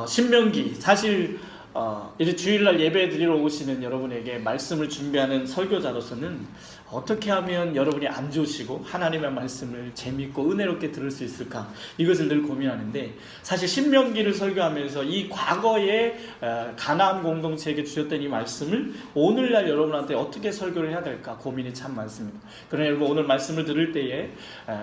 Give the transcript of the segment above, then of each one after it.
신명기 사실 이제 주일날 예배 드리러 오시는 여러분에게 말씀을 준비하는 설교자로서는 어떻게 하면 여러분이 안 좋으시고 하나님의 말씀을 재밌고 은혜롭게 들을 수 있을까, 이것을 늘 고민하는데, 사실 신명기를 설교하면서 이 과거에 가나안 공동체에게 주셨던 이 말씀을 오늘날 여러분한테 어떻게 설교를 해야 될까 고민이 참 많습니다. 그러나 여러분, 오늘 말씀을 들을 때에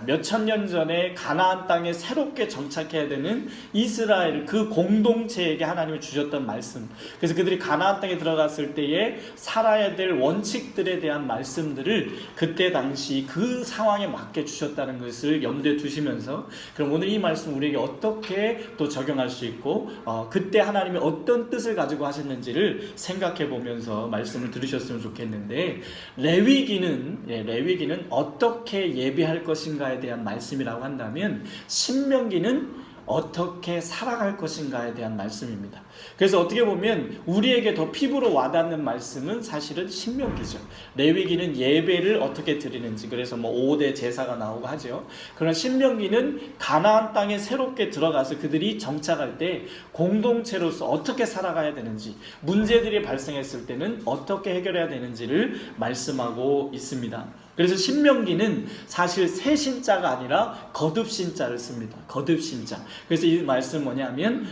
몇천 년 전에 가나안 땅에 새롭게 정착해야 되는 이스라엘 그 공동체에게 하나님이 주셨던 말씀, 그래서 그들이 가나안 땅에 들어갔을 때에 살아야 될 원칙들에 대한 말씀들을 그때 당시 그 상황에 맞게 주셨다는 것을 염두에 두시면서, 그럼 오늘 이 말씀 우리에게 어떻게 또 적용할 수 있고 그때 하나님이 어떤 뜻을 가지고 하셨는지를 생각해 보면서 말씀을 들으셨으면 좋겠는데, 레위기는 어떻게 예배할 것인가에 대한 말씀이라고 한다면, 신명기는 어떻게 살아갈 것인가에 대한 말씀입니다. 그래서 어떻게 보면 우리에게 더 피부로 와닿는 말씀은 사실은 신명기죠. 레위기는 예배를 어떻게 드리는지, 그래서 5대 제사가 나오고 하죠. 그러나 신명기는 가나안 땅에 새롭게 들어가서 그들이 정착할 때 공동체로서 어떻게 살아가야 되는지, 문제들이 발생했을 때는 어떻게 해결해야 되는지를 말씀하고 있습니다. 그래서 신명기는 사실 새 신자가 아니라 거듭 신자를 씁니다. 거듭 신자. 그래서 이 말씀은 뭐냐면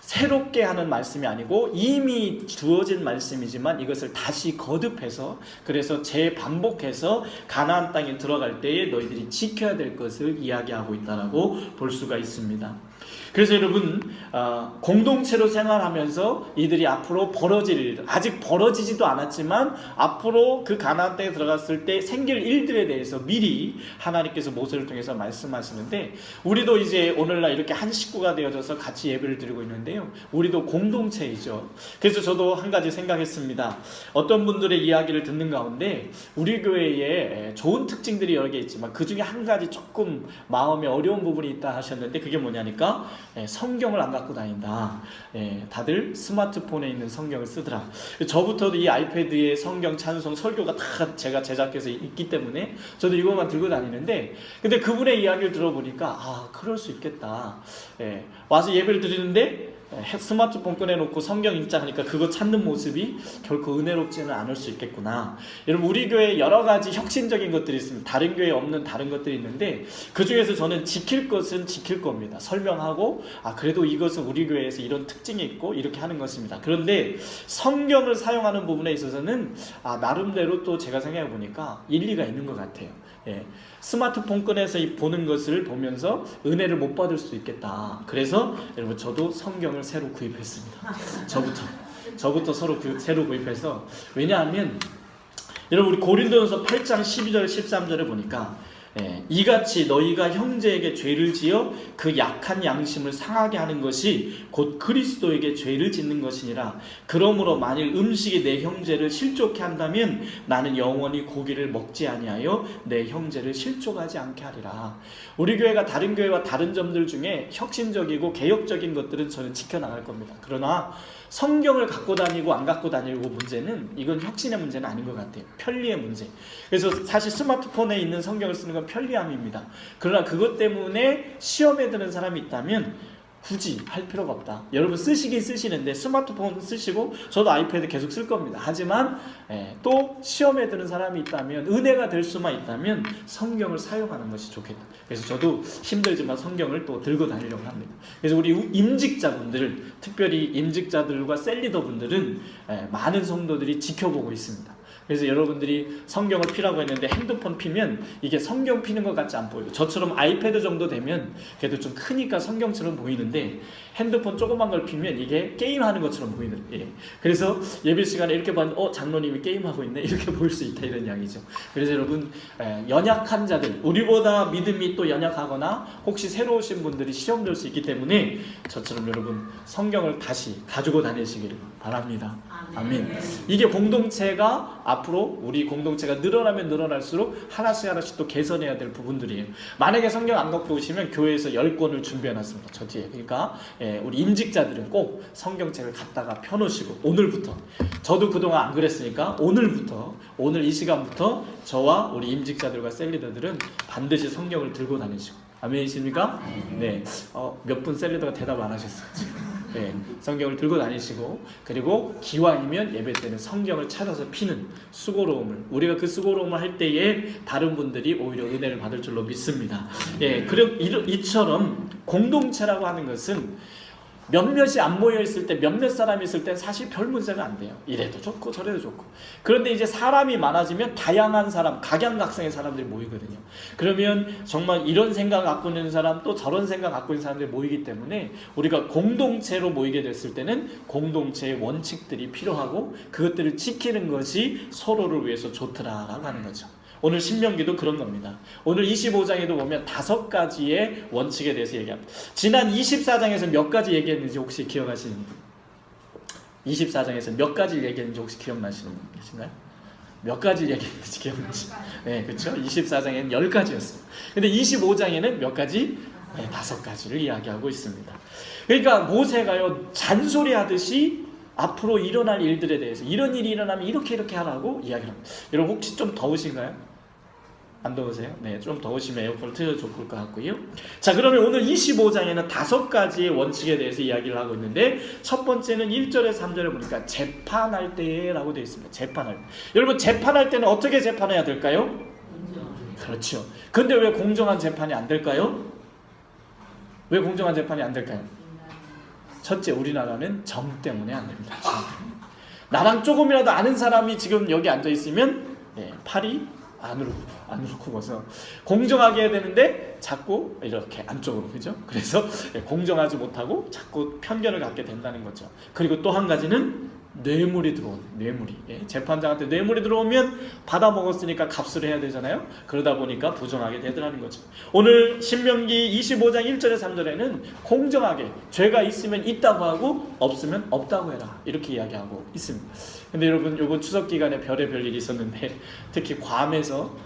새롭게 하는 말씀이 아니고 이미 주어진 말씀이지만 이것을 다시 거듭해서, 그래서 재반복해서 가나안 땅에 들어갈 때에 너희들이 지켜야 될 것을 이야기하고 있다라고 볼 수가 있습니다. 그래서 여러분, 공동체로 생활하면서 이들이 앞으로 벌어질 일, 아직 벌어지지도 않았지만 앞으로 그 가나안 땅에 들어갔을 때 생길 일들에 대해서 미리 하나님께서 모세를 통해서 말씀하시는데, 우리도 이제 오늘날 이렇게 한 식구가 되어져서 같이 예배를 드리고 있는데요, 우리도 공동체이죠. 그래서 저도 한 가지 생각했습니다. 어떤 분들의 이야기를 듣는 가운데 우리 교회에 좋은 특징들이 여러 개 있지만 그 중에 한 가지 조금 마음에 어려운 부분이 있다 하셨는데, 그게 뭐냐니까 성경을 안 갖고 다닌다. 다들 스마트폰에 있는 성경을 쓰더라. 저부터도 이 아이패드에 성경 찬송 설교가 다 제가 제작해서 있기 때문에 저도 이것만 들고 다니는데, 근데 그분의 이야기를 들어보니까 그럴 수 있겠다. 와서 예배를 드리는데 스마트폰 꺼내놓고 성경 읽자 하니까 그거 찾는 모습이 결코 은혜롭지는 않을 수 있겠구나. 여러분, 우리 교회에 여러 가지 혁신적인 것들이 있습니다. 다른 교회에 없는 다른 것들이 있는데, 그 중에서 저는 지킬 것은 지킬 겁니다. 설명하고 그래도 이것은 우리 교회에서 이런 특징이 있고 이렇게 하는 것입니다. 그런데 성경을 사용하는 부분에 있어서는 나름대로 또 제가 생각해 보니까 일리가 있는 것 같아요. 스마트폰 꺼내서 보는 것을 보면서 은혜를 못 받을 수도 있겠다. 그래서 여러분, 저도 성경을 새로 구입했습니다. 저부터 새로 구입해서, 왜냐하면 여러분, 우리 고린도전서 8장 12절 13절에 보니까 이같이 너희가 형제에게 죄를 지어 그 약한 양심을 상하게 하는 것이 곧 그리스도에게 죄를 짓는 것이니라. 그러므로 만일 음식이 내 형제를 실족케 한다면 나는 영원히 고기를 먹지 아니하여 내 형제를 실족하지 않게 하리라. 우리 교회가 다른 교회와 다른 점들 중에 혁신적이고 개혁적인 것들은 저는 지켜나갈 겁니다. 그러나 성경을 갖고 다니고 안 갖고 다니고 문제는, 이건 혁신의 문제는 아닌 것 같아요. 편리의 문제. 그래서 사실 스마트폰에 있는 성경을 쓰는 건 편리함입니다. 그러나 그것 때문에 시험에 드는 사람이 있다면 굳이 할 필요가 없다. 여러분, 쓰시긴 쓰시는데 스마트폰 쓰시고 저도 아이패드 계속 쓸 겁니다. 하지만 또 시험에 드는 사람이 있다면, 은혜가 될 수만 있다면 성경을 사용하는 것이 좋겠다. 그래서 저도 힘들지만 성경을 또 들고 다니려고 합니다. 그래서 우리 임직자분들, 특별히 임직자들과 셀리더분들은 많은 성도들이 지켜보고 있습니다. 그래서 여러분들이 성경을 피라고 했는데 핸드폰 피면 이게 성경 피는 것 같지 않 보여요. 저처럼 아이패드 정도 되면 그래도 좀 크니까 성경처럼 보이는데, 핸드폰 조그만 걸 피면 이게 게임하는 것처럼 보이는. 그래서 예배 시간에 이렇게 봤는데 장로님이 게임하고 있네, 이렇게 보일 수 있다, 이런 이야기죠. 그래서 여러분, 연약한 자들, 우리보다 믿음이 또 연약하거나 혹시 새로 오신 분들이 시험 될 수 있기 때문에 저처럼 여러분 성경을 다시 가지고 다니시기를 바랍니다. 아멘. 이게 공동체가 앞으로 우리 공동체가 늘어나면 늘어날수록 하나씩 또 개선해야 될 부분들이에요. 만약에 성경 안 갖고 오시면 교회에서 10권을 준비해놨습니다. 저 뒤에. 그러니까 우리 임직자들은 꼭 성경책을 갖다가 펴놓으시고, 오늘부터, 저도 그동안 안 그랬으니까 오늘 이 시간부터 저와 우리 임직자들과 셀리더들은 반드시 성경을 들고 다니시고. 아멘이십니까? 네. 몇 분 셀리더가 대답 안 하셨어요. 예, 성경을 들고 다니시고, 그리고 기왕이면 예배 때는 성경을 찾아서 피는 수고로움을, 우리가 그 수고로움을 할 때에 다른 분들이 오히려 은혜를 받을 줄로 믿습니다. 예, 그리고 이처럼 공동체라고 하는 것은 몇몇이 안 모여 있을 때, 몇몇 사람이 있을 때 사실 별 문제가 안 돼요. 이래도 좋고 저래도 좋고. 그런데 이제 사람이 많아지면 다양한 사람, 각양각색의 사람들이 모이거든요. 그러면 정말 이런 생각 갖고 있는 사람, 또 저런 생각 갖고 있는 사람들이 모이기 때문에 우리가 공동체로 모이게 됐을 때는 공동체의 원칙들이 필요하고 그것들을 지키는 것이 서로를 위해서 좋더라라고 하는 거죠. 오늘 신명기도 그런 겁니다. 오늘 25장에도 보면 5가지의 원칙에 대해서 얘기합니다. 지난 24장에서 몇 가지 얘기했는지 혹시 기억하시는 분? 24장에서 몇 가지 얘기했는지 혹시 기억나시는 분 계신가요? 몇 가지 얘기했는지 기억나시나요? 네, 그렇죠. 24장에는 10가지였어요. 근데 25장에는 몇 가지? 네, 5가지를 이야기하고 있습니다. 그러니까 모세가요, 잔소리하듯이 앞으로 일어날 일들에 대해서, 이런 일이 일어나면 이렇게 하라고 이야기를 합니다. 여러분 혹시 좀 더우신가요? 안 더우세요? 네, 좀 더우시면 에어컨을 틀어줘 볼 것 같고요. 자, 그러면 오늘 25장에는 5가지의 원칙에 대해서 이야기를 하고 있는데, 첫 번째는 1절에 3절에 보니까 재판할 때라고 되어 있습니다. 재판할 때. 여러분 재판할 때는 어떻게 재판해야 될까요? 그렇죠. 근데 왜 공정한 재판이 안 될까요? 왜 공정한 재판이 안 될까요? 첫째, 우리나라는 정 때문에 안 됩니다. 나랑 조금이라도 아는 사람이 지금 여기 앉아 있으면 팔이 안으로 굽어서 공정하게 해야 되는데 자꾸 이렇게 안쪽으로, 그죠? 그래서 공정하지 못하고 자꾸 편견을 갖게 된다는 거죠. 그리고 또 한 가지는 뇌물이 들어오는, 뇌물이, 재판장한테 뇌물이 들어오면 받아 먹었으니까 값을 해야 되잖아요. 그러다 보니까 부정하게 되더라는 거죠. 오늘 신명기 25장 1절에 3절에는 공정하게, 죄가 있으면 있다고 하고 없으면 없다고 해라, 이렇게 이야기하고 있습니다. 근데 여러분, 요번 추석 기간에 별의별 일이 있었는데, 특히 괌에서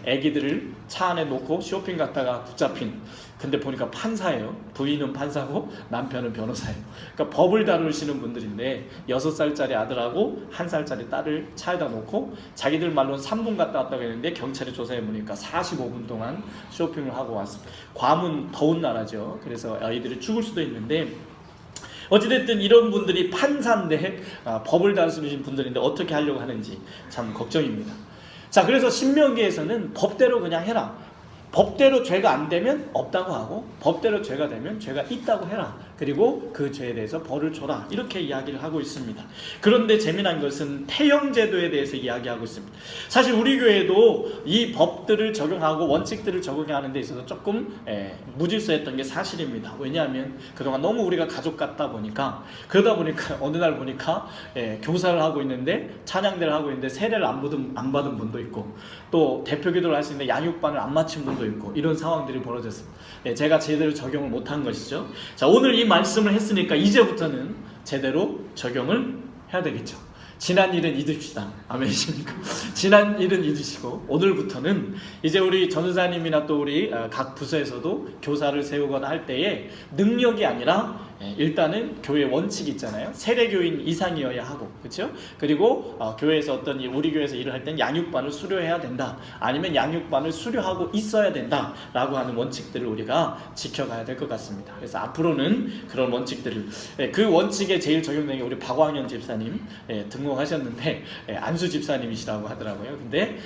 애기들을 차 안에 놓고 쇼핑 갔다가 붙잡힌, 근데 보니까 판사예요. 부인은 판사고 남편은 변호사예요. 그러니까 법을 다루시는 분들인데 6살짜리 아들하고 1살짜리 딸을 차에다 놓고 자기들 말로는 3분 갔다 왔다고 했는데 경찰이 조사해 보니까 45분 동안 쇼핑을 하고 왔습니다. 괌은 더운 나라죠. 그래서 아이들이 죽을 수도 있는데, 어찌됐든 이런 분들이 판사인데 법을 다루시는 분들인데 어떻게 하려고 하는지 참 걱정입니다. 자, 그래서 신명기에서는 법대로 그냥 해라, 법대로 죄가 안 되면 없다고 하고 법대로 죄가 되면 죄가 있다고 해라, 그리고 그 죄에 대해서 벌을 줘라, 이렇게 이야기를 하고 있습니다. 그런데 재미난 것은 태형제도에 대해서 이야기하고 있습니다. 사실 우리 교회도 이 법들을 적용하고 원칙들을 적용하는 데 있어서 조금 무질서했던 게 사실입니다. 왜냐하면 그동안 너무 우리가 가족 같다 보니까, 그러다 보니까 어느 날 보니까 교사를 하고 있는데, 찬양대를 하고 있는데 세례를 안 받은 분도 있고, 또 대표기도를 하시는데 양육반을 안 마친 분도 있고, 이런 상황들이 벌어졌습니다. 제가 제대로 적용을 못한 것이죠. 자, 오늘 이 말씀을 했으니까 이제부터는 제대로 적용을 해야 되겠죠. 지난 일은 잊읍시다. 아멘이십니까? 지난 일은 잊으시고 오늘부터는 이제 우리 전우사님이나 또 우리 각 부서에서도 교사를 세우거나 할 때에 능력이 아니라 일단은 교회 원칙이 있잖아요. 세례교인 이상이어야 하고, 그렇죠? 그리고 교회에서 어떤 우리 교회에서 일을 할 땐 양육반을 수료해야 된다, 아니면 양육반을 수료하고 있어야 된다 라고 하는 원칙들을 우리가 지켜가야 될 것 같습니다. 그래서 앞으로는 그런 원칙들을, 그 원칙에 제일 적용되는 게 우리 박광현 집사님 등록하셨는데 안수 집사님이시라고 하더라고요. 근데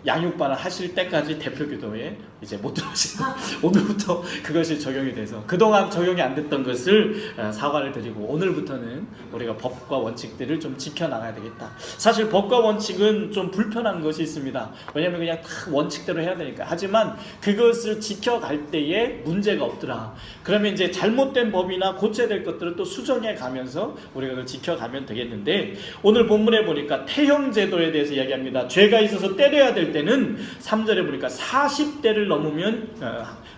양육반을 하실 때까지 대표기도에 이제 못 들어오시고 오늘부터 그것이 적용이 돼서, 그동안 적용이 안 됐던 것을 사과를 드리고 오늘부터는 우리가 법과 원칙들을 좀 지켜나가야 되겠다. 사실 법과 원칙은 좀 불편한 것이 있습니다. 왜냐하면 그냥 다 원칙대로 해야 되니까. 하지만 그것을 지켜갈 때에 문제가 없더라, 그러면 이제 잘못된 법이나 고쳐야 될 것들을 또 수정해 가면서 우리가 그걸 지켜가면 되겠는데, 오늘 본문에 보니까 태형제도에 대해서 이야기합니다. 죄가 있어서 때려야 될 때는 3절에 보니까 40대를 넘으면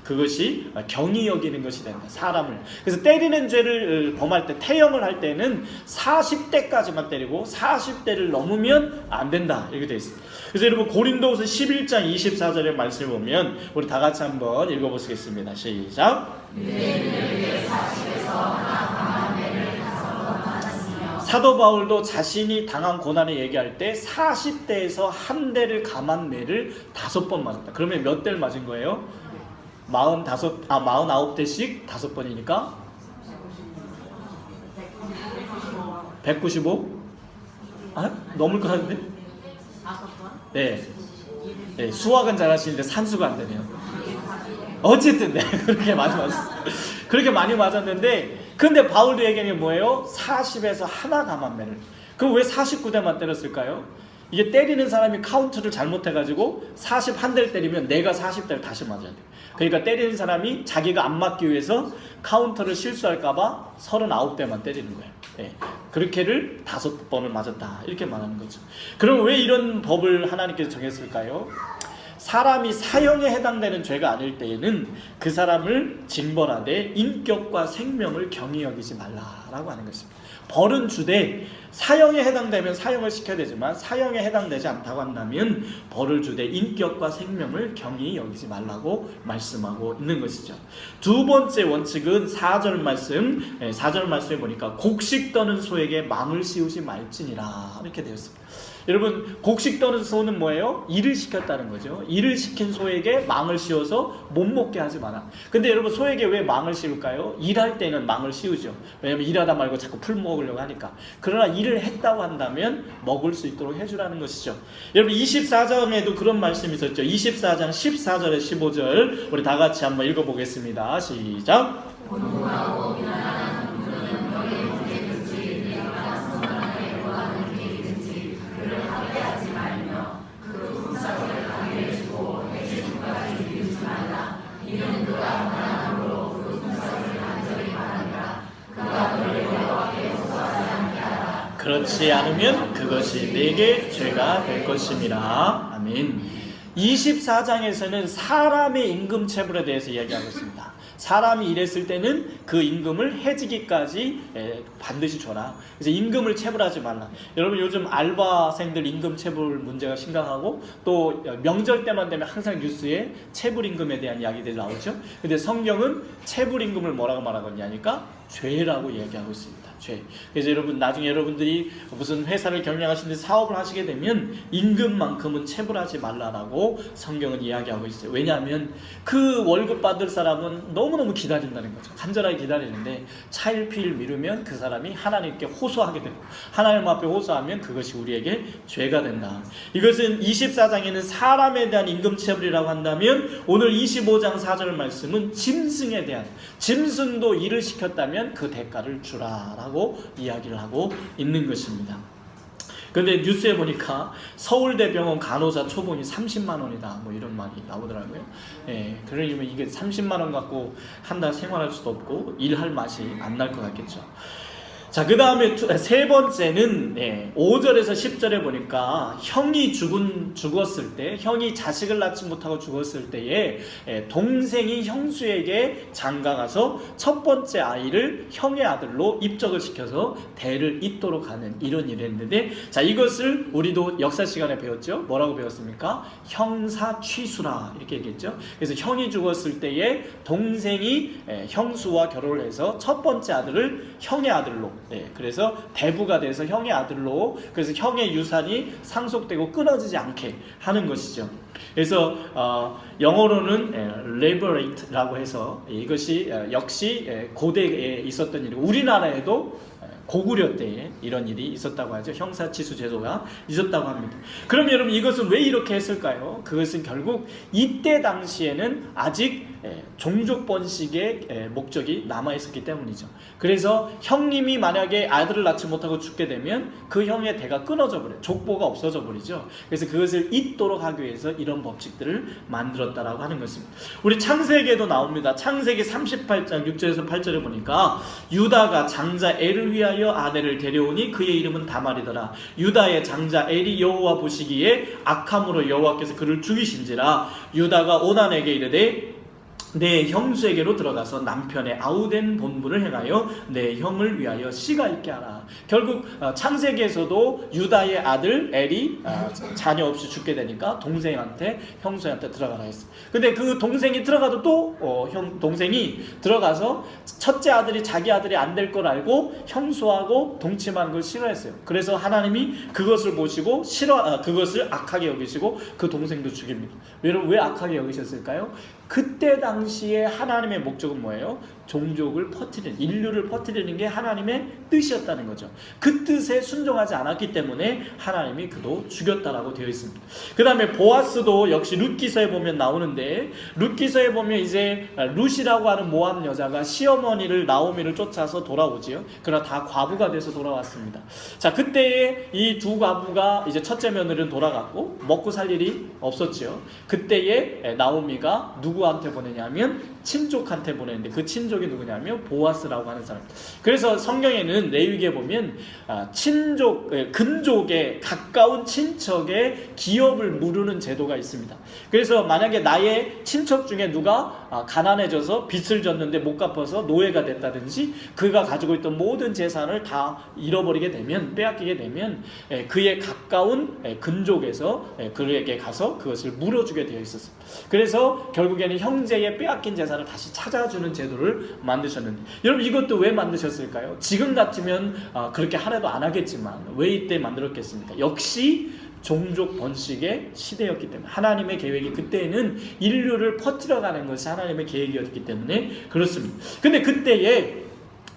그것이 경히 여기는 것이 된다, 사람을. 그래서 때리는 죄를 범할 때, 태형을 할 때는 40대까지만 때리고 40대를 넘으면 안 된다, 이렇게 되어 있습니다. 그래서 여러분 고린도후서 11장 24절의 말씀을 보면 우리 다 같이 한번 읽어보시겠습니다. 시작. 사도 바울도 자신이 당한 고난을 얘기할 때 40대에서 한 대를 감한 매를 5번 맞았다. 그러면 몇 대를 맞은 거예요? 49대씩 5번이니까 195? 아? 넘을 것 같은데? 네. 네, 수학은 잘하시는데 산수가 안 되네요. 어쨌든 네, 그렇게 많이 맞았어요. 그렇게 많이 맞았는데, 근데 바울도 얘기하는 게 뭐예요? 40에서 하나 감한매를. 그럼 왜 49대만 때렸을까요? 이게 때리는 사람이 카운트를 잘못해가지고 41대를 때리면 내가 40대를 다시 맞아야 돼. 그러니까 때리는 사람이 자기가 안 맞기 위해서 카운터를 실수할까봐 39대만 때리는 거예요. 예. 그렇게를 5번을 맞았다, 이렇게 말하는 거죠. 그럼 왜 이런 법을 하나님께서 정했을까요? 사람이 사형에 해당되는 죄가 아닐 때에는 그 사람을 징벌하되 인격과 생명을 경히 여기지 말라라고 하는 것입니다. 벌은 주되 사형에 해당되면 사형을 시켜야 되지만 사형에 해당되지 않다고 한다면 벌을 주되 인격과 생명을 경히 여기지 말라고 말씀하고 있는 것이죠. 두 번째 원칙은 4절 말씀, 4절 말씀에 보니까 곡식 떠는 소에게 망을 씌우지 말지니라, 이렇게 되어 있습니다. 여러분, 곡식 떠는 소는 뭐예요? 일을 시켰다는 거죠. 일을 시킨 소에게 망을 씌워서 못 먹게 하지 마라. 근데 여러분, 소에게 왜 망을 씌울까요? 일할 때는 망을 씌우죠. 왜냐면 일하다 말고 자꾸 풀 먹으려고 하니까. 그러나 일을 했다고 한다면 먹을 수 있도록 해주라는 것이죠. 여러분, 24장에도 그런 말씀이 있었죠. 24장 14절에 15절 우리 다 같이 한번 읽어보겠습니다. 시작. 그렇지 않으면 그것이 내게 죄가 될 것임이라. 아멘. 24장에서는 사람의 임금 체불에 대해서 이야기하고 있습니다. 사람이 일했을 때는 그 임금을 해지기까지 반드시 줘라. 그래서 임금을 체불하지 말라. 여러분, 요즘 알바생들 임금 체불 문제가 심각하고 또 명절 때만 되면 항상 뉴스에 체불 임금에 대한 이야기들이 나오죠. 근데 성경은 체불 임금을 뭐라고 말하고 있냐니까 죄라고 이야기하고 있습니다. 죄. 그래서 여러분, 나중에 여러분들이 무슨 회사를 경영하시는데 사업을 하시게 되면 임금만큼은 체불하지 말라라고 성경은 이야기하고 있어요. 왜냐하면 그 월급 받을 사람은 너무너무 기다린다는 거죠. 간절하게 기다리는데 차일피일 미루면 그 사람이 하나님께 호소하게 되고 하나님 앞에 호소하면 그것이 우리에게 죄가 된다. 이것은 24장에는 사람에 대한 임금 체불이라고 한다면 오늘 25장 4절 말씀은 짐승에 대한, 짐승도 일을 시켰다면 그 대가를 주라라고 이야기를 하고 있는 것입니다. 근데 뉴스에 보니까 서울대병원 간호사 초봉이 30만 원이다, 뭐 이런 말이 나오더라고요. 예, 그러면 이게 30만 원 갖고 한 달 생활할 수도 없고 일할 맛이 안 날 것 같겠죠. 자, 그 다음에 세 번째는 5절에서 10절에 보니까 형이 죽었을 때, 형이 자식을 낳지 못하고 죽었을 때에 동생이 형수에게 장가가서 첫 번째 아이를 형의 아들로 입적을 시켜서 대를 잇도록 하는 이런 일을 했는데, 자, 이것을 우리도 역사 시간에 배웠죠. 뭐라고 배웠습니까? 형사 취수라, 이렇게 얘기했죠. 그래서 형이 죽었을 때에 동생이 형수와 결혼을 해서 첫 번째 아들을 형의 아들로, 그래서 대부가 돼서 형의 아들로, 그래서 형의 유산이 상속되고 끊어지지 않게 하는 것이죠. 그래서 영어로는 liberate라고 해서 이것이 역시 고대에 있었던 일이고 우리나라에도 고구려 때에 이런 일이 있었다고 하죠. 형사치수 제도가 있었다고 합니다. 그럼 여러분, 이것은 왜 이렇게 했을까요? 그것은 결국 이때 당시에는 아직 종족 번식의 목적이 남아있었기 때문이죠. 그래서 형님이 만약에 아들을 낳지 못하고 죽게 되면 그 형의 대가 끊어져 버려요. 족보가 없어져 버리죠. 그래서 그것을 잇도록 하기 위해서 이런 법칙들을 만들었다라고 하는 것입니다. 우리 창세기에도 나옵니다. 창세기 38장 6절에서 8절에 보니까 유다가 장자 엘을 위하여 아내를 데려오니 그의 이름은 다말이더라. 유다의 장자 엘이 여호와 보시기에 악함으로 여호와께서 그를 죽이신지라. 유다가 오난에게 이르되 내 형수에게로 들어가서 남편의 아우된 본분을 행하여 내 형을 위하여 씨가 있게 하라. 결국 창세기에서도 유다의 아들 엘이 자녀 없이 죽게 되니까 동생한테, 형수한테 들어가라 했어. 근데 그 동생이 들어가도 또 동생이 들어가서 첫째 아들이 자기 아들이 안 될 걸 알고 형수하고 동침하는 걸 싫어했어요. 그래서 하나님이 그것을 보시고 그것을 악하게 여기시고 그 동생도 죽입니다. 여러분, 왜 악하게 여기셨을까요? 그때 당시에 하나님의 목적은 뭐예요? 종족을 퍼뜨리는, 인류를 퍼뜨리는 게 하나님의 뜻이었다는 거죠. 그 뜻에 순종하지 않았기 때문에 하나님이 그도 죽였다라고 되어 있습니다. 그 다음에 보아스도 역시 룻기서에 보면 나오는데, 룻기서에 보면 이제 룻이라고 하는 모압 여자가 시어머니를 나오미를 쫓아서 돌아오지요. 그러나 다 과부가 돼서 돌아왔습니다. 자, 그때에 이 두 과부가 이제 첫째 며느리는 돌아갔고 먹고 살 일이 없었지요. 그때에 나오미가 누구한테 보내냐면 친족한테 보내는데, 그 친족이 누구냐면 보아스라고 하는 사람. 그래서 성경에는 레위기에 보면 친족, 근족에 가까운 친척의 기업을 무르는 제도가 있습니다. 그래서 만약에 나의 친척 중에 누가 가난해져서 빚을 졌는데 못 갚아서 노예가 됐다든지, 그가 가지고 있던 모든 재산을 다 잃어버리게 되면, 빼앗기게 되면 그의 가까운 근족에서 그에게 가서 그것을 물어주게 되어 있었습니다. 그래서 결국에는 형제의 빼앗긴 재산을 다시 찾아주는 제도를 만드셨는데, 여러분 이것도 왜 만드셨을까요? 지금 같으면 그렇게 하나도 안 하겠지만 왜 이때 만들었겠습니까? 역시 종족 번식의 시대였기 때문에, 하나님의 계획이 그때에는 인류를 퍼뜨려가는 것이 하나님의 계획이었기 때문에 그렇습니다. 근데 그때에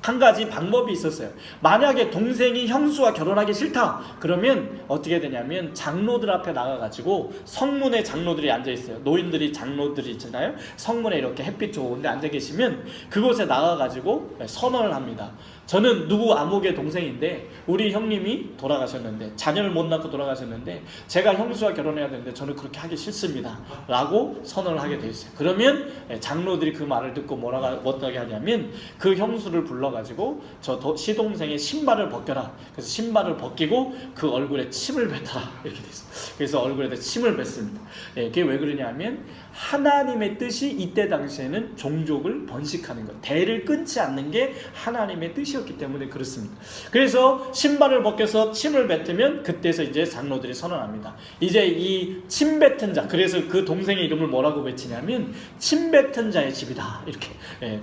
한 가지 방법이 있었어요. 만약에 동생이 형수와 결혼하기 싫다 그러면 어떻게 되냐면 장로들 앞에 나가가지고, 성문에 장로들이 앉아있어요. 노인들이 장로들이 있잖아요. 성문에 이렇게 햇빛 좋은데 앉아 계시면 그곳에 나가가지고 선언을 합니다. 저는 누구 아무개 동생인데 우리 형님이 돌아가셨는데, 자녀를 못 낳고 돌아가셨는데 제가 형수와 결혼해야 되는데 저는 그렇게 하기 싫습니다 라고 선언을 하게 돼 있어요. 그러면 장로들이 그 말을 듣고 어떻게 하냐면 그 형수를 불러가지고 저 시동생의 신발을 벗겨라. 그래서 신발을 벗기고 그 얼굴에 침을 뱉어라 이렇게 돼 있어요. 그래서 얼굴에다 침을 뱉습니다. 이게 왜 그러냐면 하나님의 뜻이 이때 당시에는 종족을 번식하는 것, 대를 끊지 않는 게 하나님의 뜻이었기 때문에 그렇습니다. 그래서 신발을 벗겨서 침을 뱉으면 그때서 이제 장로들이 선언합니다. 이제 이 침 뱉은 자, 그래서 그 동생의 이름을 뭐라고 외치냐면 침 뱉은 자의 집이다 이렇게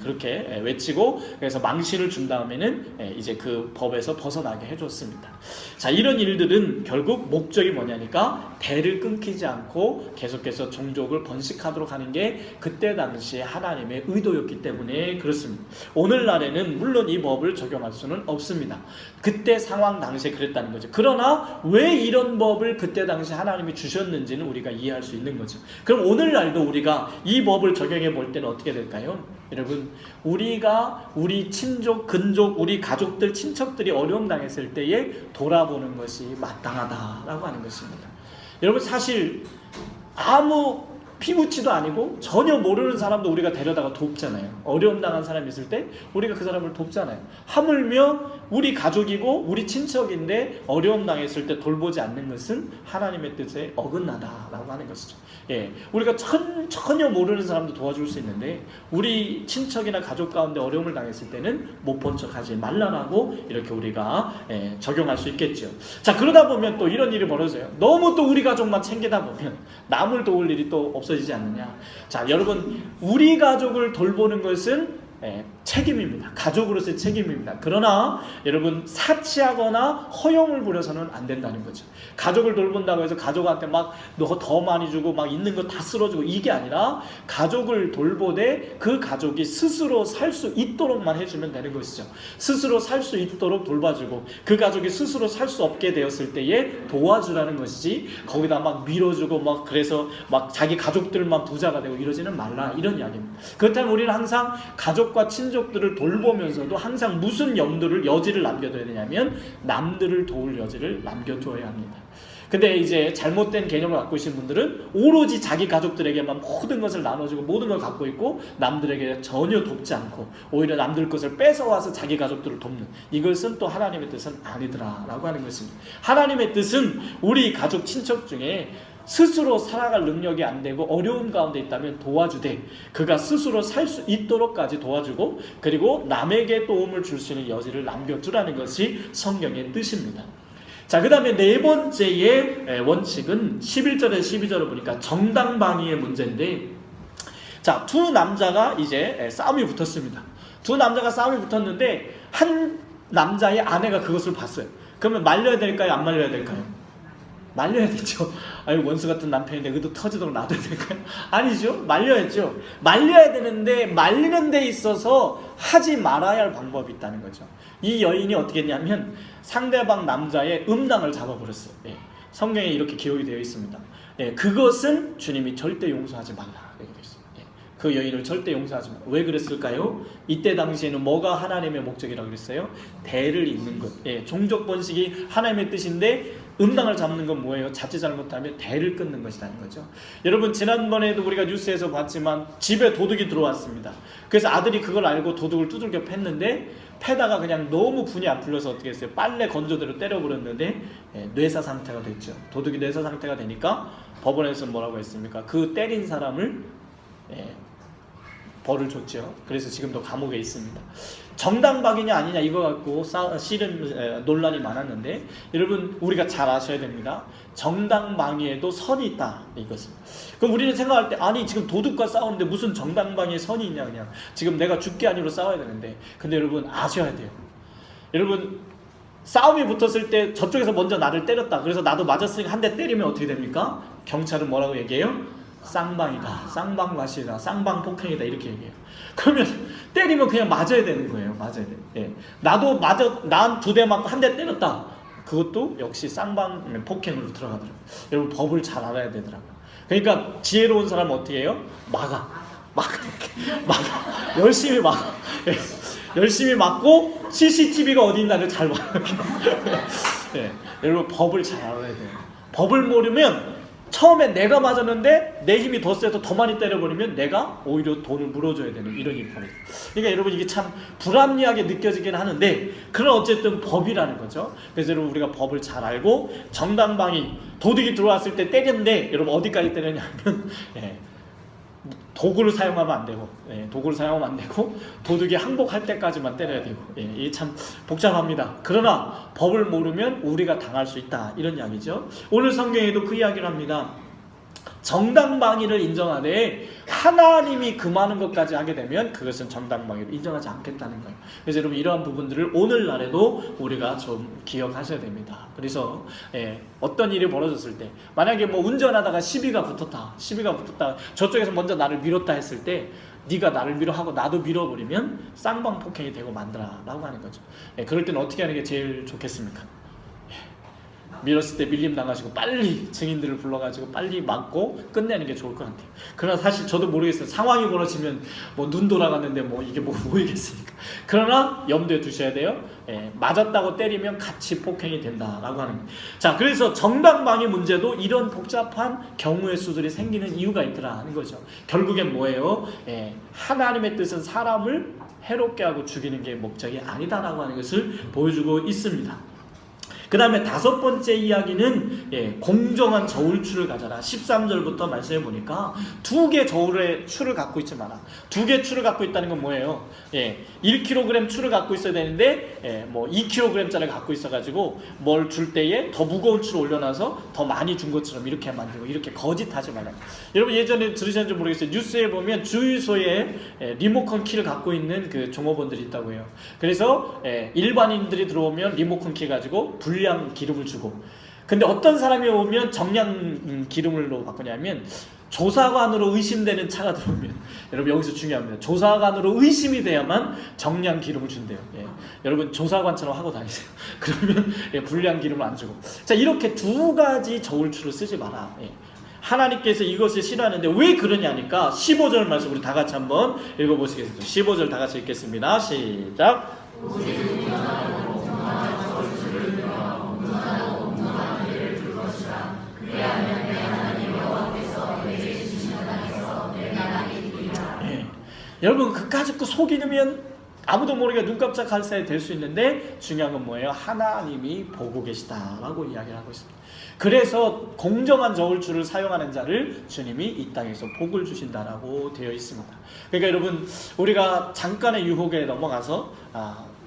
그렇게 외치고, 그래서 망신을 준 다음에는 이제 그 법에서 벗어나게 해줬습니다. 자, 이런 일들은 결국 목적이 뭐냐니까 대를 끊기지 않고 계속해서 종족을 번식하도록 하는 게 그때 당시에 하나님의 의도였기 때문에 그렇습니다. 오늘날에는 물론 이 법을 적용할 수는 없습니다. 그때 상황 당시에 그랬다는 거죠. 그러나 왜 이런 법을 그때 당시 하나님이 주셨는지는 우리가 이해할 수 있는 거죠. 그럼 오늘날도 우리가 이 법을 적용해 볼 때는 어떻게 될까요? 여러분, 우리가 우리 친족, 근족, 우리 가족들, 친척들이 어려움 당했을 때에 돌아보는 것이 마땅하다라고 하는 것입니다. 여러분, 사실 아무 피부치도 아니고 전혀 모르는 사람도 우리가 데려다가 돕잖아요. 어려움 당한 사람이 있을 때 우리가 그 사람을 돕잖아요. 하물며 우리 가족이고 우리 친척인데 어려움 당했을 때 돌보지 않는 것은 하나님의 뜻에 어긋나다라고 하는 것이죠. 우리가 전혀 모르는 사람도 도와줄 수 있는데 우리 친척이나 가족 가운데 어려움을 당했을 때는 못 본 척하지 말라라고 이렇게 우리가 적용할 수 있겠죠. 자, 그러다 보면 또 이런 일이 벌어져요. 너무 또 우리 가족만 챙기다 보면 남을 도울 일이 또 없어지지 않느냐. 자, 여러분, 우리 가족을 돌보는 것은 책임입니다. 가족으로서의 책임입니다. 그러나 여러분, 사치하거나 허영을 부려서는 안 된다는 거죠. 가족을 돌본다고 해서 가족한테 막 너 더 많이 주고 막 있는 거 다 쓸어주고 이게 아니라 가족을 돌보되 그 가족이 스스로 살 수 있도록만 해주면 되는 것이죠. 스스로 살 수 있도록 돌봐주고 그 가족이 스스로 살 수 없게 되었을 때에 도와주라는 것이지, 거기다 막 밀어주고 막 그래서 막 자기 가족들만 부자가 되고 이러지는 말라, 이런 이야기입니다. 그렇다면 우리는 항상 가족과 친족들을 돌보면서도 항상 무슨 여지를 남겨둬야 되냐면 남들을 도울 여지를 남겨두어야 합니다. 근데 이제 잘못된 개념을 갖고 계신 분들은 오로지 자기 가족들에게만 모든 것을 나눠주고 모든 걸 갖고 있고 남들에게 전혀 돕지 않고 오히려 남들 것을 뺏어와서 자기 가족들을 돕는, 이것은 또 하나님의 뜻은 아니더라라고 하는 것입니다. 하나님의 뜻은 우리 가족 친척 중에 스스로 살아갈 능력이 안 되고 어려움 가운데 있다면 도와주되 그가 스스로 살 수 있도록까지 도와주고, 그리고 남에게 도움을 줄 수 있는 여지를 남겨두라는 것이 성경의 뜻입니다. 자, 그 다음에 네 번째의 원칙은 11절에 12절을 보니까 정당방위의 문제인데, 자, 두 남자가 이제 싸움이 붙었습니다. 두 남자가 싸움이 붙었는데 한 남자의 아내가 그것을 봤어요. 그러면 말려야 될까요? 안 말려야 될까요? 말려야 되죠. 아유, 원수 같은 남편인데 의도 터지도록 놔둬야 될까요? 아니죠. 말려야죠. 말려야 되는데 말리는 데 있어서 하지 말아야 할 방법이 있다는 거죠. 이 여인이 어떻게 했냐면 상대방 남자의 음란을 잡아버렸어요. 예. 성경에 이렇게 기록이 되어 있습니다. 예. 그것은 주님이 절대 용서하지 말라 이렇게 되어 있어요. 예. 그 여인을 절대 용서하지 말라. 왜 그랬을까요? 이때 당시에는 뭐가 하나님의 목적이라고 그랬어요? 대를 잇는 것. 예. 종족 번식이 하나님의 뜻인데 음란을 잡는 건 뭐예요? 자칫 잘못하면 대를 끊는 것이라는 거죠. 여러분, 지난번에도 우리가 뉴스에서 봤지만 집에 도둑이 들어왔습니다. 그래서 아들이 그걸 알고 도둑을 두들겨 팼는데 패다가 그냥 너무 분이 안 풀려서 어떻게 했어요? 빨래 건조대로 때려버렸는데 뇌사 상태가 됐죠. 도둑이 뇌사 상태가 되니까 법원에서 뭐라고 했습니까? 그 때린 사람을 벌을 줬죠. 그래서 지금도 감옥에 있습니다. 정당방위냐 아니냐 이거 갖고 실은 논란이 많았는데, 여러분 우리가 잘 아셔야 됩니다. 정당방위에도 선이 있다 이것은. 그럼 우리는 생각할 때 아니 지금 도둑과 싸우는데 무슨 정당방위에 선이 있냐, 그냥 지금 내가 죽게 아니로 싸워야 되는데. 근데 여러분 아셔야 돼요. 여러분 싸움이 붙었을 때 저쪽에서 먼저 나를 때렸다. 그래서 나도 맞았으니까 한 대 때리면 어떻게 됩니까? 경찰은 뭐라고 얘기해요? 쌍방이다, 쌍방과시다, 쌍방폭행이다 이렇게 얘기해요. 그러면 때리면 그냥 맞아야 되는 거예요. 맞아야 돼. 예. 나도 난 2대 맞고 1대 때렸다. 그것도 역시 쌍방폭행으로 들어가더라고요. 여러분 법을 잘 알아야 되더라고요. 그러니까 지혜로운 사람은 어떻게 해요? 막아. 열심히 막아. 예. 열심히 막고 CCTV가 어디 있나를 잘 봐. 예. 여러분 법을 잘 알아야 돼요. 법을 모르면 처음에 내가 맞았는데 내 힘이 더 세서 더 많이 때려버리면 내가 오히려 돈을 물어줘야 되는 이런 일이 벌어져요. 그러니까 여러분 이게 참 불합리하게 느껴지긴 하는데, 그런 어쨌든 법이라는 거죠. 그래서 여러분 우리가 법을 잘 알고 정당방위, 도둑이 들어왔을 때 때렸는데 여러분 어디까지 때렸냐면 도구를 사용하면 안 되고, 도구를 사용하면 안 되고 도둑이 항복할 때까지만 때려야 되고, 이게 참 복잡합니다. 그러나 법을 모르면 우리가 당할 수 있다 이런 이야기죠. 오늘 성경에도 그 이야기를 합니다. 정당방위를 인정하되 하나님이 금하는 것까지 하게 되면 그것은 정당방위를 인정하지 않겠다는 거예요. 그래서 여러분 이러한 부분들을 오늘날에도 우리가 좀 기억하셔야 됩니다. 그래서 어떤 일이 벌어졌을 때, 만약에 뭐 운전하다가 시비가 붙었다 저쪽에서 먼저 나를 밀었다 했을 때 네가 나를 밀어 하고 나도 밀어버리면 쌍방폭행이 되고 만들어 라고 하는 거죠. 그럴 때는 어떻게 하는 게 제일 좋겠습니까? 밀었을 때 밀림 당하시고 빨리 증인들을 불러가지고 빨리 맞고 끝내는 게 좋을 것 같아요. 그러나 사실 저도 모르겠어요. 상황이 벌어지면 뭐 눈 돌아갔는데 뭐 이게 뭐 보이겠습니까? 그러나 염두에 두셔야 돼요. 맞았다고 때리면 같이 폭행이 된다라고 하는 거예요. 자, 그래서 정당방위 문제도 이런 복잡한 경우의 수들이 생기는 이유가 있더라는 거죠. 결국엔 뭐예요? 하나님의 뜻은 사람을 해롭게 하고 죽이는 게 목적이 아니다라고 하는 것을 보여주고 있습니다. 그 다음에 5번째 이야기는 공정한 저울추를 가져라. 13절부터 말씀해 보니까 2개 저울의 추를 갖고 있지 마라. 2개 추를 갖고 있다는 건 뭐예요? 1kg 추를 갖고 있어야 되는데 뭐 2kg짜리를 갖고 있어가지고 뭘 줄 때에 더 무거운 추를 올려놔서 더 많이 준 것처럼 이렇게 만들고, 이렇게 거짓하지 말라. 여러분 예전에 들으셨는지 모르겠어요. 뉴스에 보면 주유소에 리모컨 키를 갖고 있는 그 종업원들이 있다고 해요. 그래서 일반인들이 들어오면 리모컨 키 가지고 불량 기름을 주고, 근데 어떤 사람이 오면 정량 기름으로 바꾸냐면 조사관으로 의심되는 차가 들어오면, 여러분 여기서 중요합니다. 조사관으로 의심이 돼야만 정량 기름을 준대요. 여러분 조사관처럼 하고 다니세요. 그러면 불량 기름을 안 주고. 자, 이렇게 2가지 저울추를 쓰지 마라. 하나님께서 이것을 싫어하는데 왜 그러냐니까 15절 말씀 우리 다 같이 한번 읽어보시겠습니다. 15절 다 같이 읽겠습니다. 시작. 여러분 그까짓 거 속이면 아무도 모르게 눈 깜짝할 사이 될 수 있는데, 중요한 건 뭐예요? 하나님이 보고 계시다라고 이야기를 하고 있습니다. 그래서 공정한 저울추를 사용하는 자를 주님이 이 땅에서 복을 주신다라고 되어 있습니다. 그러니까 여러분 우리가 잠깐의 유혹에 넘어가서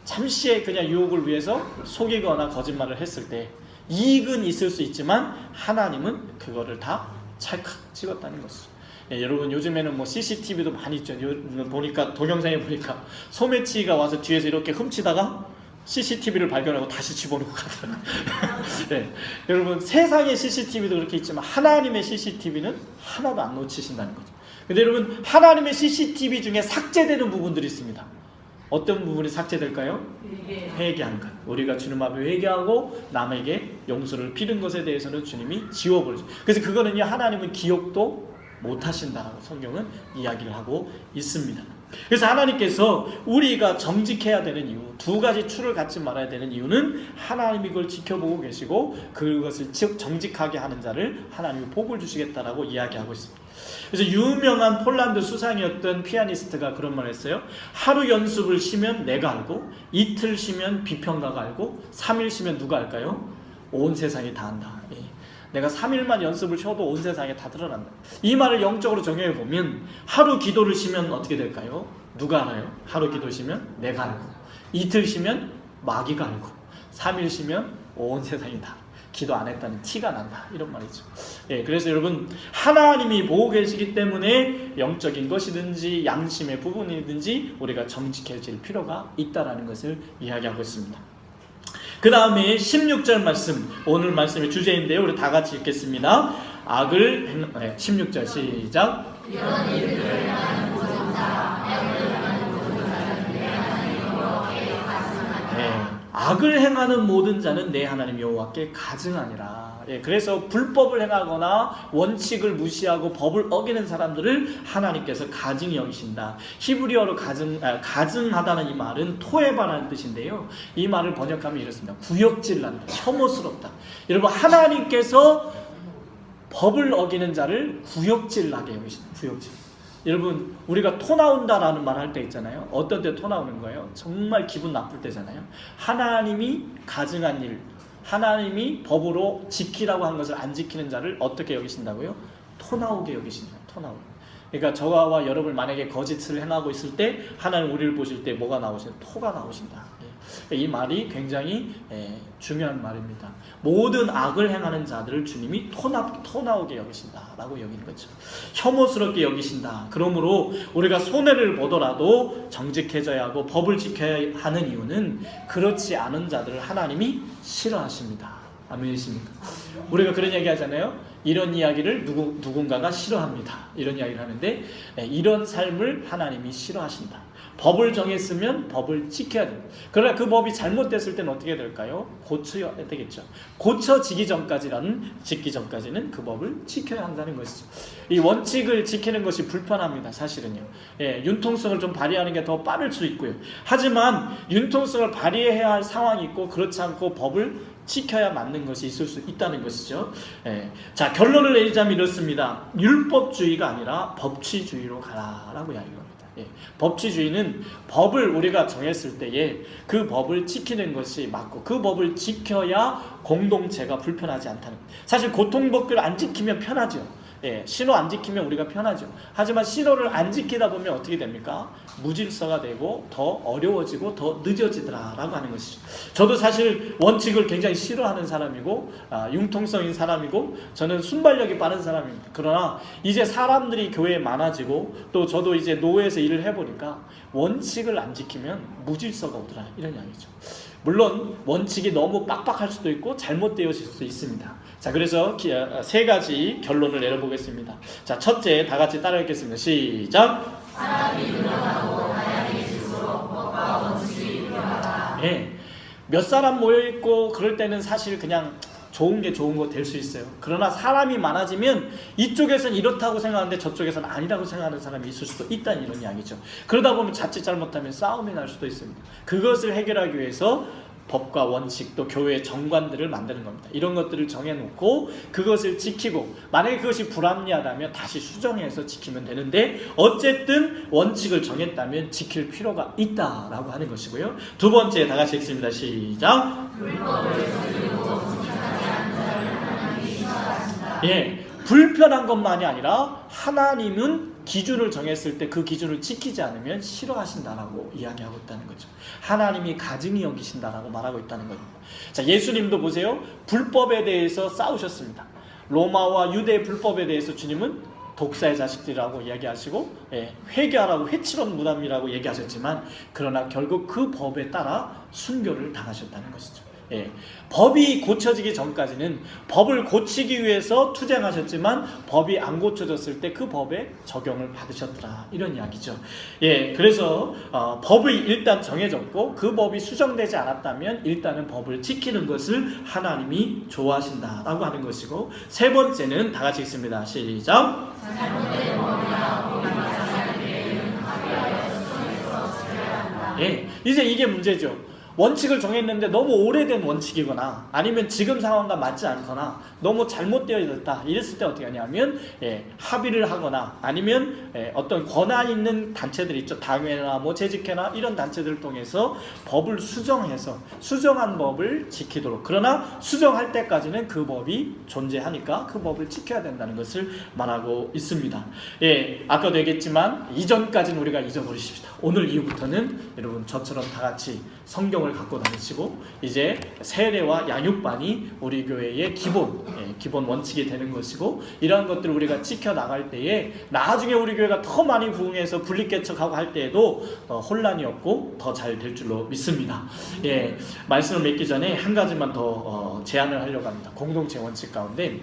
잠시의 그냥 유혹을 위해서 속이거나 거짓말을 했을 때 이익은 있을 수 있지만 하나님은 그거를 다 찰칵 찍었다는 것이죠. 여러분 요즘에는 뭐 CCTV도 많이 있죠. 보니까 동영상에 보니까 소매치기가 와서 뒤에서 이렇게 훔치다가 CCTV를 발견하고 다시 집어넣고 가더라고요. 네. 여러분 세상의 CCTV도 그렇게 있지만 하나님의 CCTV는 하나도 안 놓치신다는 거죠. 근데 여러분 하나님의 CCTV 중에 삭제되는 부분들이 있습니다. 어떤 부분이 삭제될까요? 회개한 것. 우리가 주님 앞에 회개하고 남에게 용서를 빌은 것에 대해서는 주님이 지워버리죠. 그래서 그거는요 하나님은 기억도 못하신다라고 성경은 이야기를 하고 있습니다. 그래서 하나님께서 우리가 정직해야 되는 이유, 두 가지 추를 갖지 말아야 되는 이유는 하나님이 그걸 지켜보고 계시고 그것을 정직하게 하는 자를 하나님이 복을 주시겠다라고 이야기하고 있습니다. 그래서 유명한 폴란드 수상이었던 피아니스트가 그런 말을 했어요. 하루 연습을 쉬면 내가 알고, 이틀 쉬면 비평가가 알고, 3일 쉬면 누가 알까요? 온 세상이 다 안다. 내가 3일만 연습을 쉬어도 온 세상에 다 드러난다. 이 말을 영적으로 정의해보면 하루 기도를 쉬면 어떻게 될까요? 누가 알아요? 하루 기도 쉬면 내가 알고, 이틀 쉬면 마귀가 알고, 3일 쉬면 온 세상이 다 기도 안 했다는 티가 난다. 이런 말이죠. 예, 그래서 여러분 하나님이 보고 계시기 때문에 영적인 것이든지 양심의 부분이든지 우리가 정직해질 필요가 있다는 것을 이야기하고 있습니다. 그 다음에 16절 말씀, 오늘 말씀의 주제인데요. 우리 다 같이 읽겠습니다. 16절 시작. 이런 일들을 행하는 모든 자, 악을 행하는 모든 자는 내 하나님 여호와께 가증하니라. 그래서 불법을 행하거나 원칙을 무시하고 법을 어기는 사람들을 하나님께서 가증히 여기신다. 히브리어로 가증하다는 이 말은 토해바라는 뜻인데요. 이 말을 번역하면 이렇습니다. 구역질난다, 혐오스럽다. 여러분 하나님께서 법을 어기는 자를 구역질나게 여기신다. 구역질. 여러분 우리가 토 나온다라는 말 할 때 있잖아요. 어떤 때 토 나오는 거예요? 정말 기분 나쁠 때잖아요. 하나님이 가증한 일, 하나님이 법으로 지키라고 한 것을 안 지키는 자를 어떻게 여기신다고요? 토 나오게 여기신다. 토 나오게. 그러니까 저와 여러분 만약에 거짓을 행하고 있을 때 하나님 우리를 보실 때 뭐가 나오신다? 토가 나오신다. 이 말이 굉장히 중요한 말입니다. 모든 악을 행하는 자들을 주님이 토 나오게 여기신다라고 여기는 거죠. 혐오스럽게 여기신다. 그러므로 우리가 손해를 보더라도 정직해져야 하고 법을 지켜야 하는 이유는 그렇지 않은 자들을 하나님이 싫어하십니다. 아멘이십니까? 우리가 그런 이야기 하잖아요. 이런 이야기를 누군가가 싫어합니다. 이런 이야기를 하는데 이런 삶을 하나님이 싫어하신다. 법을 정했으면 법을 지켜야 됩니다. 그러나 그 법이 잘못됐을 때는 어떻게 될까요? 고쳐야 되겠죠. 고쳐지기 전까지는 그 법을 지켜야 한다는 것이죠. 이 원칙을 지키는 것이 불편합니다. 사실은요. 융통성을 좀 발휘하는 게 더 빠를 수 있고요. 하지만 융통성을 발휘해야 할 상황이 있고 그렇지 않고 법을 지켜야 맞는 것이 있을 수 있다는 것이죠. 자, 결론을 내리자면 이렇습니다. 율법주의가 아니라 법치주의로 가라라고 이야기합니다. 법치주의는 법을 우리가 정했을 때에 그 법을 지키는 것이 맞고 그 법을 지켜야 공동체가 불편하지 않다는 거예요. 사실 고통법규를 안 지키면 편하죠. 신호 안 지키면 우리가 편하죠. 하지만 신호를 안 지키다 보면 어떻게 됩니까? 무질서가 되고 더 어려워지고 더 늦어지더라라고 하는 것이죠. 저도 사실 원칙을 굉장히 싫어하는 사람이고 융통성인 사람이고 저는 순발력이 빠른 사람입니다. 그러나 이제 사람들이 교회에 많아지고 또 저도 이제 노회에서 일을 해보니까 원칙을 안 지키면 무질서가 오더라 이런 이야기죠. 물론 원칙이 너무 빡빡할 수도 있고 잘못되어질 수도 있습니다. 자, 그래서 세 가지 결론을 내려보겠습니다. 자, 첫째, 다 같이 따라 읽겠습니다. 시작. 사람이 늘어나고 다양해질수록 법과 원칙이 필요하다. 몇 사람 모여있고 그럴 때는 사실 그냥 좋은 게 좋은 거 될 수 있어요. 그러나 사람이 많아지면 이쪽에서는 이렇다고 생각하는데 저쪽에서는 아니라고 생각하는 사람이 있을 수도 있다는 이런 이야기죠. 그러다 보면 자칫 잘못하면 싸움이 날 수도 있습니다. 그것을 해결하기 위해서 법과 원칙 또 교회의 정관들을 만드는 겁니다. 이런 것들을 정해놓고 그것을 지키고 만약에 그것이 불합리하다면 다시 수정해서 지키면 되는데 어쨌든 원칙을 정했다면 지킬 필요가 있다라고 하는 것이고요. 두 번째 다 같이 읽습니다. 시작. 불편한 것만이 아니라 하나님은 기준을 정했을 때 그 기준을 지키지 않으면 싫어하신다라고 이야기하고 있다는 거죠. 하나님이 가증히 여기신다라고 말하고 있다는 겁니다. 자, 예수님도 보세요. 불법에 대해서 싸우셨습니다. 로마와 유대 불법에 대해서 주님은 독사의 자식들이라고 이야기하시고 회개하라고 회칠한 무덤이라고 얘기하셨지만 그러나 결국 그 법에 따라 순교를 당하셨다는 것이죠. 법이 고쳐지기 전까지는 법을 고치기 위해서 투쟁하셨지만 법이 안 고쳐졌을 때 그 법에 적용을 받으셨더라, 이런 이야기죠. 그래서 법이 일단 정해졌고 그 법이 수정되지 않았다면 일단은 법을 지키는 것을 하나님이 좋아하신다라고 하는 것이고, 세 번째는 다 같이 읽습니다. 시작. 이제 이게 문제죠. 원칙을 정했는데 너무 오래된 원칙이거나 아니면 지금 상황과 맞지 않거나 너무 잘못되어 있다, 이랬을 때 어떻게 하냐면 합의를 하거나 아니면 어떤 권한 있는 단체들 있죠. 당회나 뭐 재직회나 이런 단체들을 통해서 법을 수정해서 수정한 법을 지키도록, 그러나 수정할 때까지는 그 법이 존재하니까 그 법을 지켜야 된다는 것을 말하고 있습니다. 아까도 얘기했지만 이전까지는 우리가 잊어버리십시다. 오늘 이후부터는 여러분 저처럼 다 같이 성경을 갖고 다니시고 이제 세례와 양육반이 우리 교회의 기본 원칙이 되는 것이고, 이러한 것들을 우리가 지켜나갈 때에 나중에 우리 교회가 더 많이 부흥해서 분립개척하고 할 때에도 혼란이 없고 더 잘 될 줄로 믿습니다. 말씀을 맺기 전에 한 가지만 더 제안을 하려고 합니다. 공동체 원칙 가운데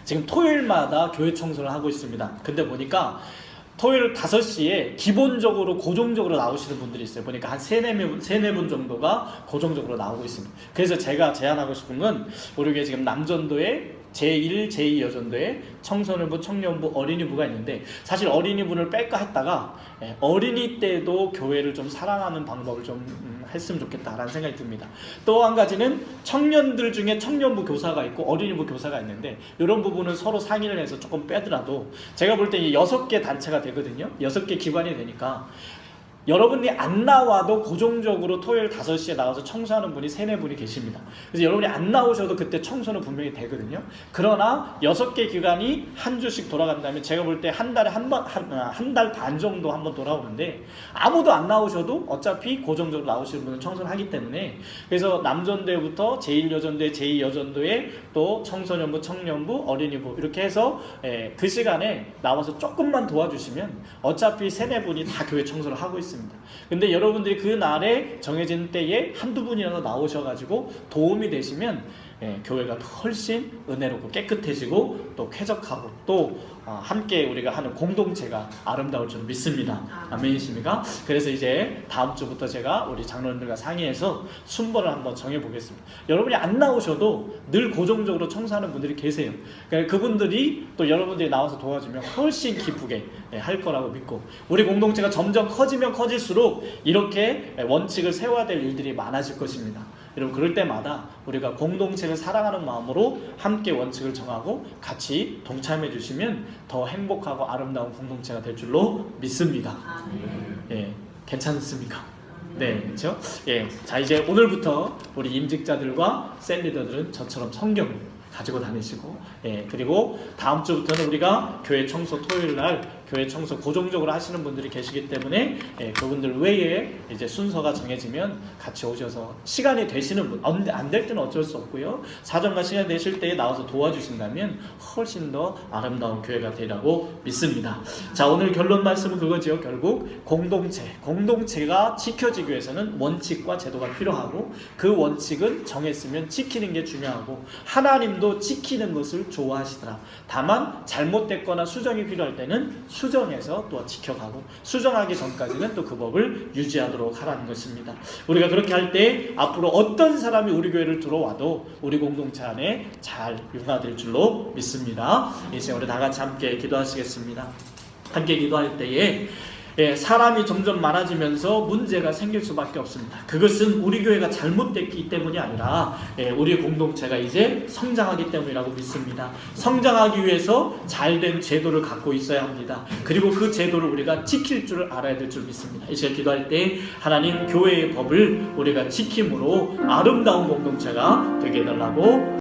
지금 토요일마다 교회 청소를 하고 있습니다. 근데 보니까 토요일 5시에 기본적으로 고정적으로 나오시는 분들이 있어요. 보니까 한 3-4분 정도가 고정적으로 나오고 있습니다. 그래서 제가 제안하고 싶은 건 우리 교회 지금 남전도에 제1, 제2 여전도에 청소년부, 청년부, 어린이부가 있는데 사실 어린이부를 뺄까 했다가 어린이 때도 교회를 좀 사랑하는 방법을 좀 했으면 좋겠다라는 생각이 듭니다. 또 한 가지는 청년들 중에 청년부 교사가 있고 어린이부 교사가 있는데 이런 부분은 서로 상의를 해서 조금 빼더라도 제가 볼 때 6개 단체가 되거든요. 6개 기관이 되니까 여러분이 안 나와도 고정적으로 토요일 5시에 나와서 청소하는 분이 3-4분이 계십니다. 그래서 여러분이 안 나오셔도 그때 청소는 분명히 되거든요. 그러나 6개 기관이 한 주씩 돌아간다면 제가 볼 때 한 달에 한 달 반 정도 한번 돌아오는데 아무도 안 나오셔도 어차피 고정적으로 나오시는 분은 청소를 하기 때문에, 그래서 남전도에부터 제1여전도에 제2여전도에 또 청소년부, 청년부, 어린이부 이렇게 해서 그 시간에 나와서 조금만 도와주시면 어차피 3-4분이 다 교회 청소를 하고 있습니다. 근데 여러분들이 그 날에 정해진 때에 한두 분이라도 나오셔가지고 도움이 되시면 교회가 훨씬 은혜롭고 깨끗해지고 또 쾌적하고 또 함께 우리가 하는 공동체가 아름다울 줄 믿습니다. 아멘이십니까? 그래서 이제 다음 주부터 제가 우리 장로님들과 상의해서 순번을 한번 정해보겠습니다. 여러분이 안 나오셔도 늘 고정적으로 청소하는 분들이 계세요. 그러니까 그분들이 또 여러분들이 나와서 도와주면 훨씬 기쁘게 할 거라고 믿고, 우리 공동체가 점점 커지면 커질수록 이렇게 원칙을 세워야 될 일들이 많아질 것입니다. 여러분 그럴 때마다 우리가 공동체를 사랑하는 마음으로 함께 원칙을 정하고 같이 동참해 주시면 더 행복하고 아름다운 공동체가 될 줄로 믿습니다. 괜찮습니까? 네, 그렇죠? 자 이제 오늘부터 우리 임직자들과 셀리더들은 저처럼 성경을 가지고 다니시고, 그리고 다음 주부터는 우리가 교회 청소 토요일 날 교회 청소 고정적으로 하시는 분들이 계시기 때문에 그분들 외에 이제 순서가 정해지면 같이 오셔서 시간이 되시는 분, 안 될 때는 어쩔 수 없고요. 사정과 시간이 되실 때에 나와서 도와주신다면 훨씬 더 아름다운 교회가 되리라고 믿습니다. 자 오늘 결론 말씀은 그거죠. 결국 공동체가 지켜지기 위해서는 원칙과 제도가 필요하고 그 원칙은 정했으면 지키는 게 중요하고 하나님도 지키는 것을 좋아하시더라. 다만 잘못됐거나 수정이 필요할 때는 수정해서 또 지켜가고 수정하기 전까지는 또 그 법을 유지하도록 하라는 것입니다. 우리가 그렇게 할 때 앞으로 어떤 사람이 우리 교회를 들어와도 우리 공동체 안에 잘 융화될 줄로 믿습니다. 이제 우리 다 같이 함께 기도하시겠습니다. 함께 기도할 때에 사람이 점점 많아지면서 문제가 생길 수밖에 없습니다. 그것은 우리 교회가 잘못됐기 때문이 아니라 우리 공동체가 이제 성장하기 때문이라고 믿습니다. 성장하기 위해서 잘된 제도를 갖고 있어야 합니다. 그리고 그 제도를 우리가 지킬 줄 알아야 될 줄 믿습니다. 이제 기도할 때 하나님 교회의 법을 우리가 지킴으로 아름다운 공동체가 되게 해달라고